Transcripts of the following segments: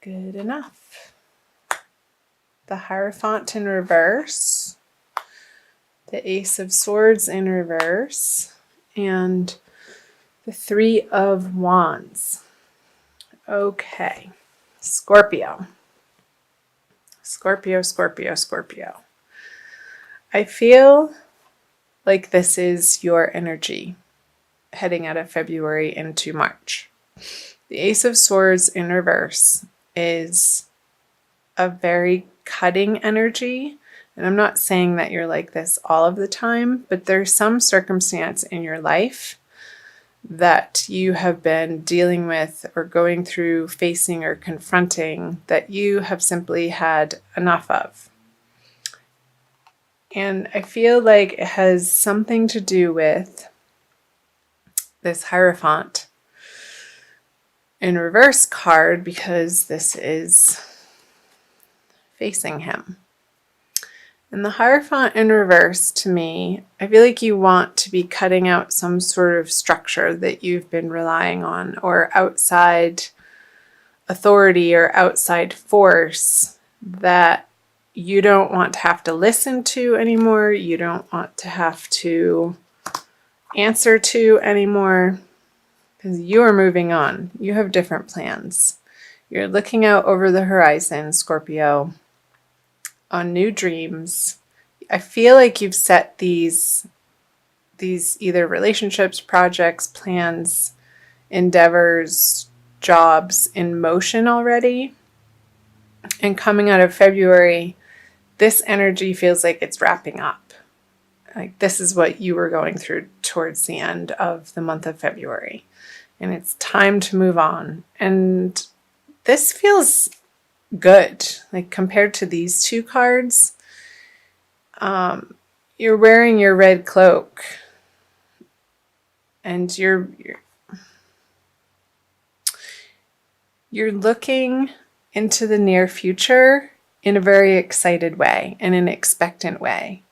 Good enough. The Hierophant in reverse, the Ace of Swords in reverse, and the Three of Wands. Okay, Scorpio. Scorpio, Scorpio, Scorpio. I feel like this is your energy heading out of February into March. The Ace of Swords in reverse is a very cutting energy. And I'm not saying that you're like this all of the time, but there's some circumstance in your life that you have been dealing with or going through, facing or confronting that you have simply had enough of. And I feel like it has something to do with this Hierophant in reverse card, because this is facing him. And the Hierophant in reverse, to me, I feel like you want to be cutting out some sort of structure that you've been relying on, or outside authority or outside force that you don't want to have to listen to anymore. You don't want to have to answer to anymore, because you are moving on. You have different plans. You're looking out over the horizon, Scorpio, on new dreams. I feel like you've set these either relationships, projects, plans, endeavors, jobs in motion already. And coming out of February, this energy feels like it's wrapping up. Like this is what you were going through towards the end of the month of February. And it's time to move on. And this feels good. Like compared to these two cards, you're wearing your red cloak. And you're looking into the near future in a very excited way, in an expectant way,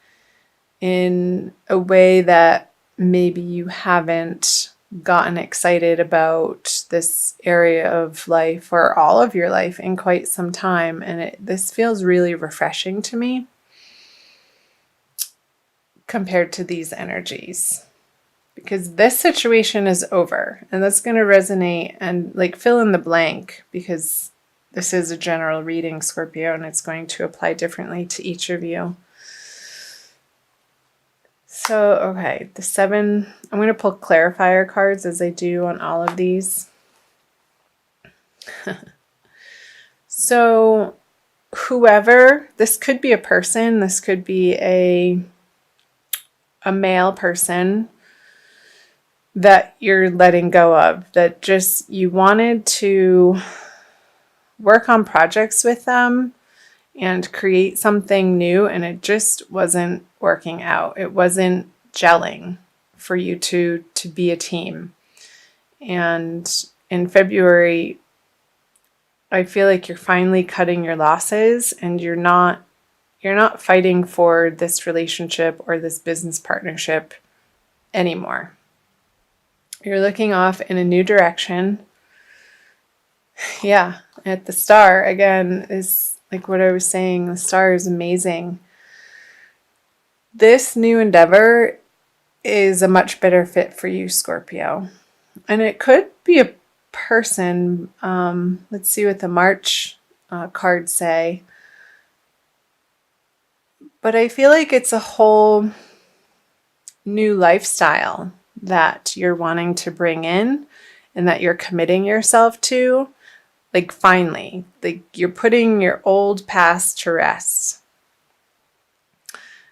in a way that maybe you haven't gotten excited about this area of life or all of your life in quite some time. And this feels really refreshing to me compared to these energies, because this situation is over. And that's going to resonate and like fill in the blank, because this is a general reading, Scorpio, and it's going to apply differently to each of you. So, okay, the 7, I'm going to pull clarifier cards as I do on all of these. So, whoever, this could be a person, this could be a male person that you're letting go of, that just you wanted to work on projects with them and create something new, and it just wasn't working out. It wasn't gelling for you to be a team. And in February, I feel like you're finally cutting your losses, and you're not fighting for this relationship or this business partnership anymore. You're looking off in a new direction. Yeah, at the star again is like what I was saying, the star is amazing. This new endeavor is a much better fit for you, Scorpio. And it could be a person. Let's see what the March cards say. But I feel like it's a whole new lifestyle that you're wanting to bring in and that you're committing yourself to. Like finally, like you're putting your old past to rest.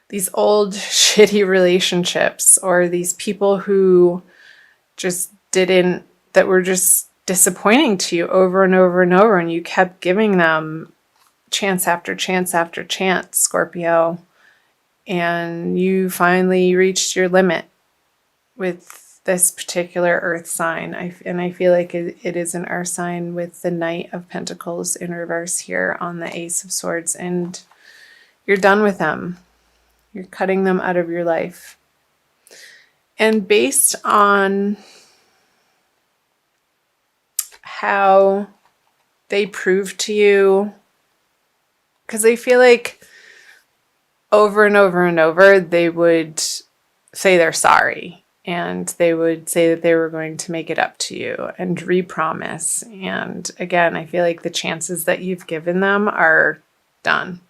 These old shitty relationships, or these people who just that were just disappointing to you over and over and over, and you kept giving them chance after chance after chance, Scorpio, and you finally reached your limit with this particular earth sign. And I feel like it is an earth sign with the Knight of Pentacles in reverse here on the Ace of Swords, and you're done with them. You're cutting them out of your life. And based on how they prove to you, because they feel like over and over and over, they would say they're sorry. And they would say that they were going to make it up to you and re-promise. And again, I feel like the chances that you've given them are done.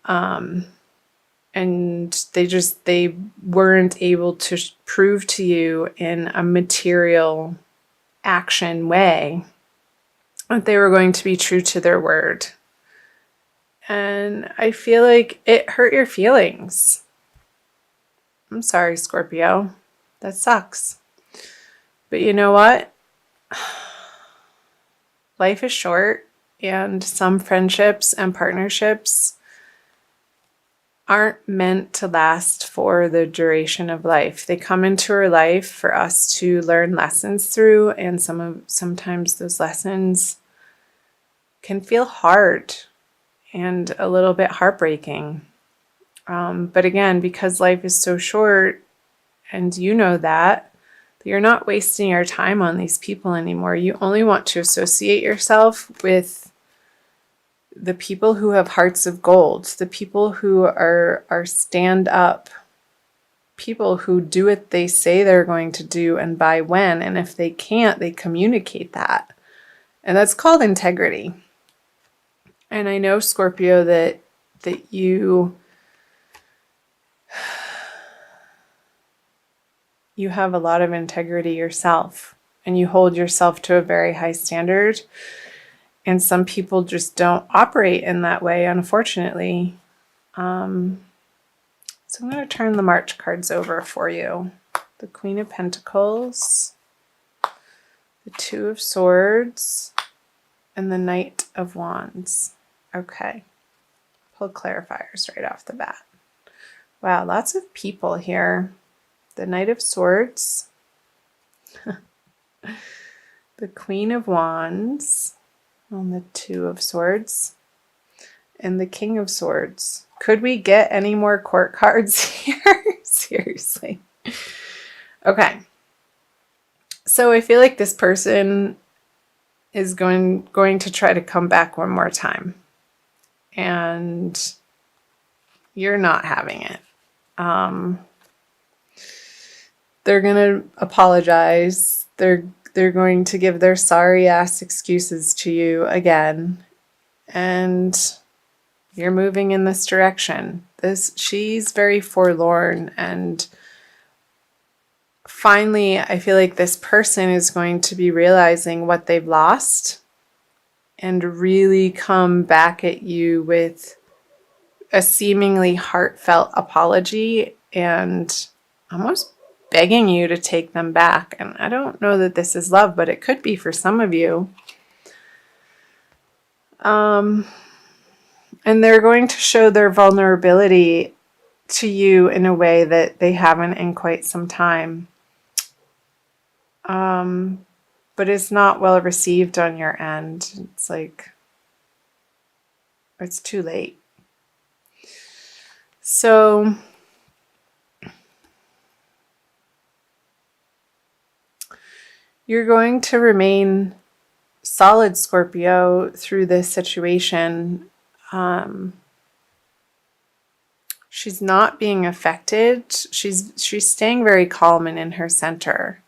And they weren't able to prove to you in a material action way that they were going to be true to their word. And I feel like it hurt your feelings. I'm sorry, Scorpio. That sucks. But you know what? Life is short, and some friendships and partnerships aren't meant to last for the duration of life. They come into our life for us to learn lessons through, and sometimes those lessons can feel hard and a little bit heartbreaking. But again, because life is so short, and you know that you're not wasting your time on these people anymore. You only want to associate yourself with the people who have hearts of gold, the people who are stand up, people who do what they say they're going to do and by when. And if they can't, they communicate that. And that's called integrity. And I know, Scorpio, that you have a lot of integrity yourself, and you hold yourself to a very high standard. And some people just don't operate in that way, unfortunately. So I'm going to turn the March cards over for you. The Queen of Pentacles, the Two of Swords, and the Knight of Wands. Okay. Pull clarifiers right off the bat. Wow, lots of people here. The Knight of Swords, the Queen of Wands, and the Two of Swords, and the King of Swords. Could we get any more court cards here? Seriously. Okay. So I feel like this person is going to try to come back one more time. And you're not having it. They're going to apologize. They're going to give their sorry ass excuses to you again. And you're moving in this direction. She's very forlorn, and finally I feel like this person is going to be realizing what they've lost and really come back at you with a seemingly heartfelt apology and almost begging you to take them back. And I don't know that this is love, but it could be for some of you. And they're going to show their vulnerability to you in a way that they haven't in quite some time. But it's not well received on your end. It's like, it's too late. So you're going to remain solid, Scorpio, through this situation. She's not being affected. She's staying very calm and in her center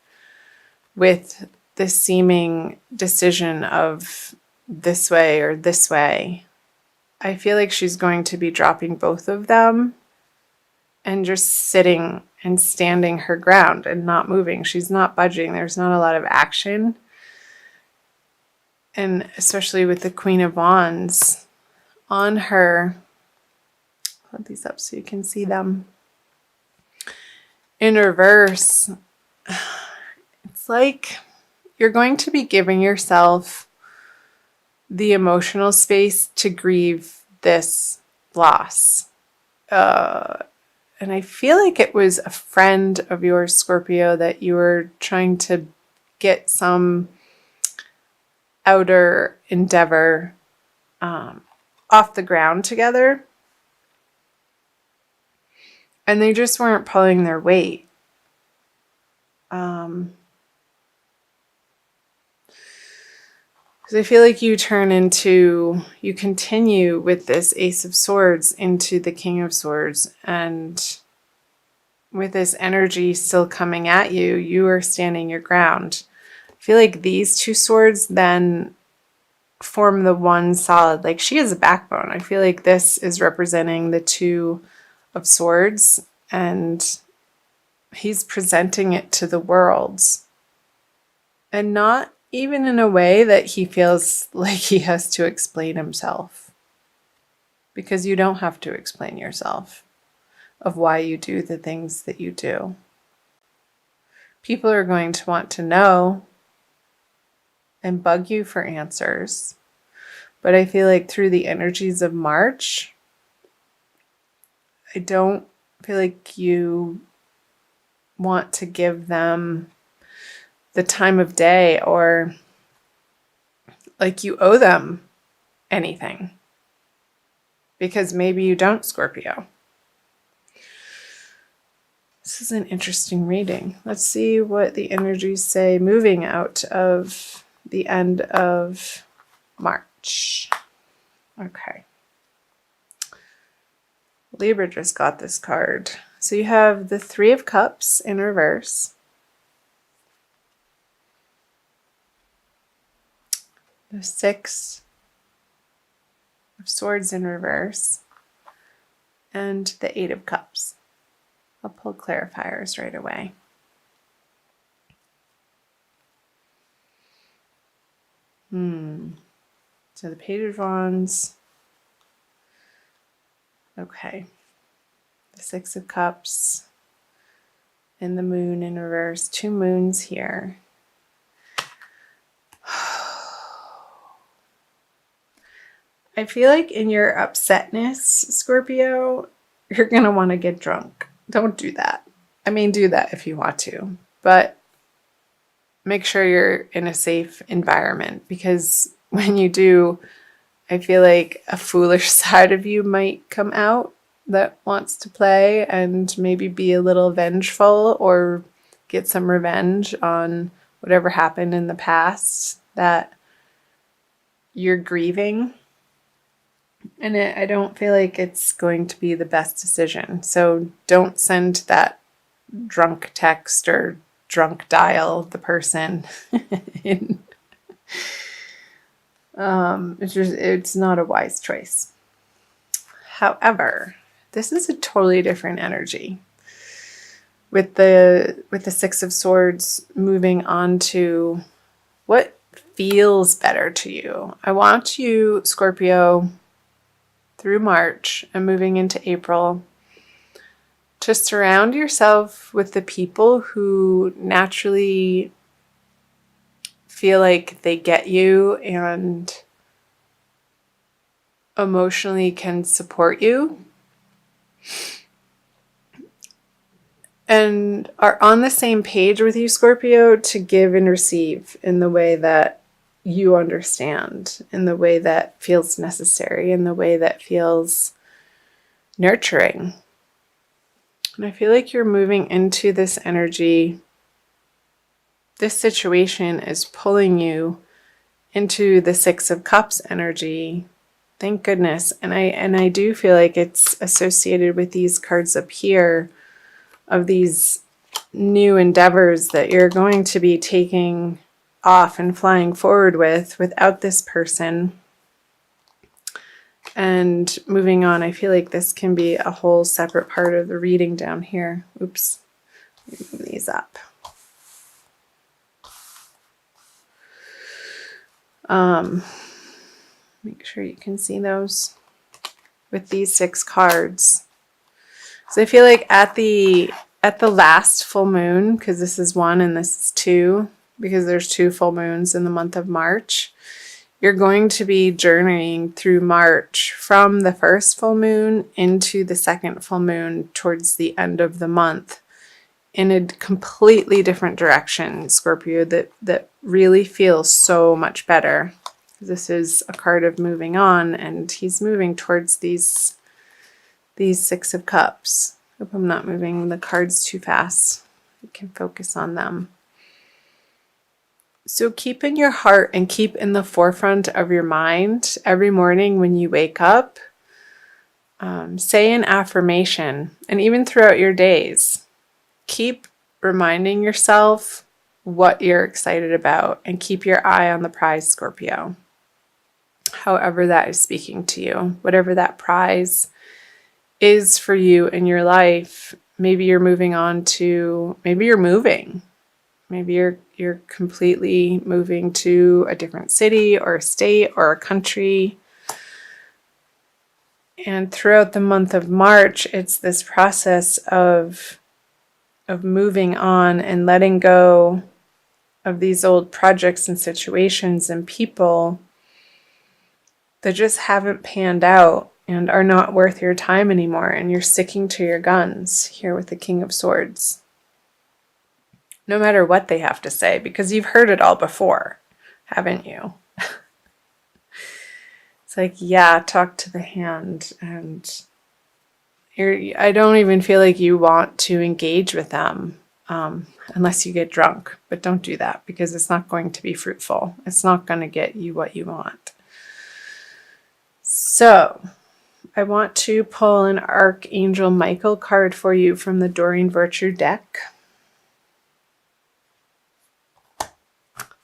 with the seeming decision of this way or this way. I feel like she's going to be dropping both of them and just sitting and standing her ground and not moving. She's not budging. There's not a lot of action. And especially with the Queen of Wands on her, hold these up so you can see them. In reverse, it's like you're going to be giving yourself the emotional space to grieve this loss. And I feel like it was a friend of yours, Scorpio, that you were trying to get some outer endeavor off the ground together. And they just weren't pulling their weight. I feel like you continue with this Ace of Swords into the King of Swords, and with this energy still coming at you, you are standing your ground. I feel like these two swords then form the one solid, like she has a backbone. I feel like this is representing the Two of Swords, and he's presenting it to the world. And not even in a way that he feels like he has to explain himself. Because you don't have to explain yourself of why you do the things that you do. People are going to want to know and bug you for answers. But I feel like through the energies of March, I don't feel like you want to give them the time of day or like you owe them anything. Because maybe you don't, Scorpio. This is an interesting reading. Let's see what the energies say moving out of the end of March. Okay. Libra just got this card. So you have the Three of Cups in reverse. The Six of Swords in reverse. And the Eight of Cups. I'll pull clarifiers right away. So the Page of Wands. Okay. The Six of Cups. And the Moon in reverse. Two moons here. I feel like in your upsetness, Scorpio, you're going to want to get drunk. Don't do that. I mean, do that if you want to, but make sure you're in a safe environment, because when you do, I feel like a foolish side of you might come out that wants to play and maybe be a little vengeful or get some revenge on whatever happened in the past that you're grieving. And I don't feel like it's going to be the best decision. So don't send that drunk text or drunk dial the person. It's not a wise choice. However, this is a totally different energy. With the Six of Swords moving on to what feels better to you. I want you, Scorpio, through March and moving into April, to surround yourself with the people who naturally feel like they get you and emotionally can support you and are on the same page with you, Scorpio, to give and receive in the way that you understand, in the way that feels necessary, in the way that feels nurturing. And I feel like you're moving into this energy. This situation is pulling you into the Six of Cups energy. Thank goodness. And I do feel like it's associated with these cards up here of these new endeavors that you're going to be taking off and flying forward without this person. And moving on, I feel like this can be a whole separate part of the reading down here. Oops. Let me move these up. Make sure you can see those with these 6 cards. So I feel like at the last full moon, because this is 1 and this is 2, because there's 2 full moons in the month of March, you're going to be journeying through March from the first full moon into the second full moon towards the end of the month in a completely different direction, Scorpio, that really feels so much better. This is a card of moving on, and he's moving towards these 6 of Cups. Hope I'm not moving the cards too fast. You can focus on them. So keep in your heart and keep in the forefront of your mind every morning when you wake up. Say an affirmation, and even throughout your days, keep reminding yourself what you're excited about and keep your eye on the prize, Scorpio. However that is speaking to you, whatever that prize is for you in your life. Maybe you're moving on to, maybe you're moving. Maybe you're completely moving to a different city or a state or a country. And throughout the month of March, it's this process of moving on and letting go of these old projects and situations and people that just haven't panned out and are not worth your time anymore. And you're sticking to your guns here with the King of Swords. No matter what they have to say, because you've heard it all before, haven't you? It's like, yeah, talk to the hand, and I don't even feel like you want to engage with them unless you get drunk. But don't do that, because it's not going to be fruitful. It's not going to get you what you want. So I want to pull an Archangel Michael card for you from the Doreen Virtue deck.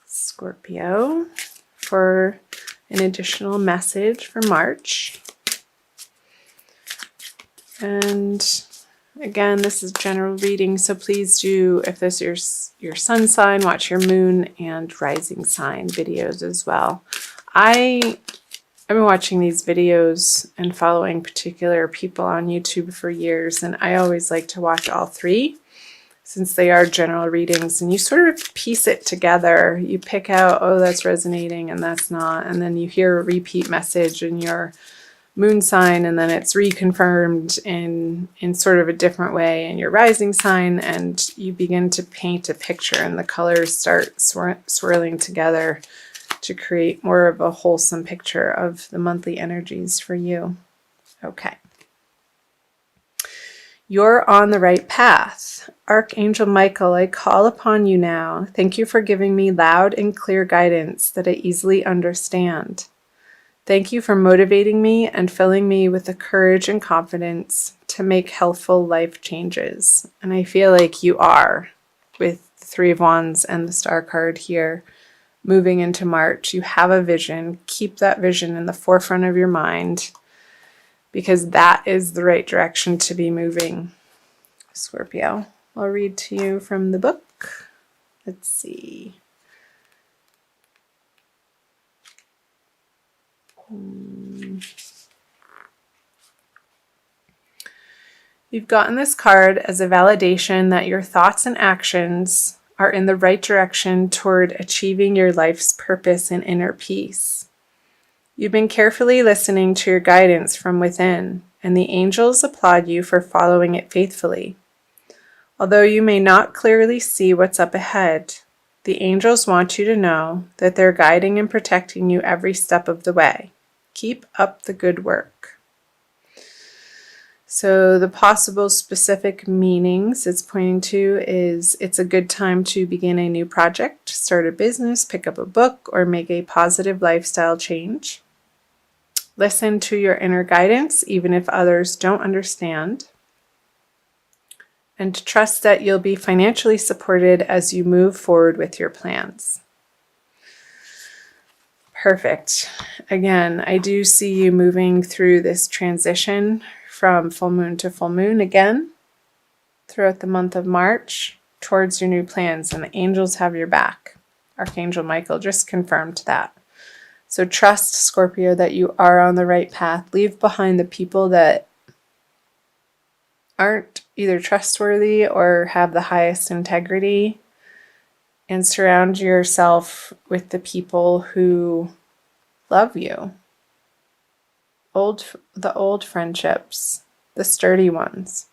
Scorpio, for an additional message for March. And again, this is general reading, so please do, if this is your sun sign, watch your moon and rising sign videos as well. I've been watching these videos and following particular people on YouTube for years, and I always like to watch all three since they are general readings, and you sort of piece it together. You pick out, oh, that's resonating and that's not, and then you hear a repeat message in your moon sign, and then it's reconfirmed in sort of a different way in your rising sign, and you begin to paint a picture, and the colors start swirling together to create more of a wholesome picture of the monthly energies for you. Okay. You're on the right path. Archangel Michael, I call upon you now. Thank you for giving me loud and clear guidance that I easily understand. Thank you for motivating me and filling me with the courage and confidence to make healthful life changes. And I feel like you are, with the Three of Wands and the Star card here. Moving into March, you have a vision. Keep that vision in the forefront of your mind, because that is the right direction to be moving, Scorpio. I'll read to you from the book. Let's see. You've gotten this card as a validation that your thoughts and actions are in the right direction toward achieving your life's purpose and inner peace. You've been carefully listening to your guidance from within, and the angels applaud you for following it faithfully. Although you may not clearly see what's up ahead, the angels want you to know that they're guiding and protecting you every step of the way. Keep up the good work. So the possible specific meanings it's pointing to is it's a good time to begin a new project, start a business, pick up a book, or make a positive lifestyle change. Listen to your inner guidance, even if others don't understand. And trust that you'll be financially supported as you move forward with your plans. Perfect. Again, I do see you moving through this transition from full moon to full moon again throughout the month of March towards your new plans, and the angels have your back. Archangel Michael just confirmed that. So trust, Scorpio, that you are on the right path. Leave behind the people that aren't either trustworthy or have the highest integrity, and surround yourself with the people who love you. The old friendships, the sturdy ones.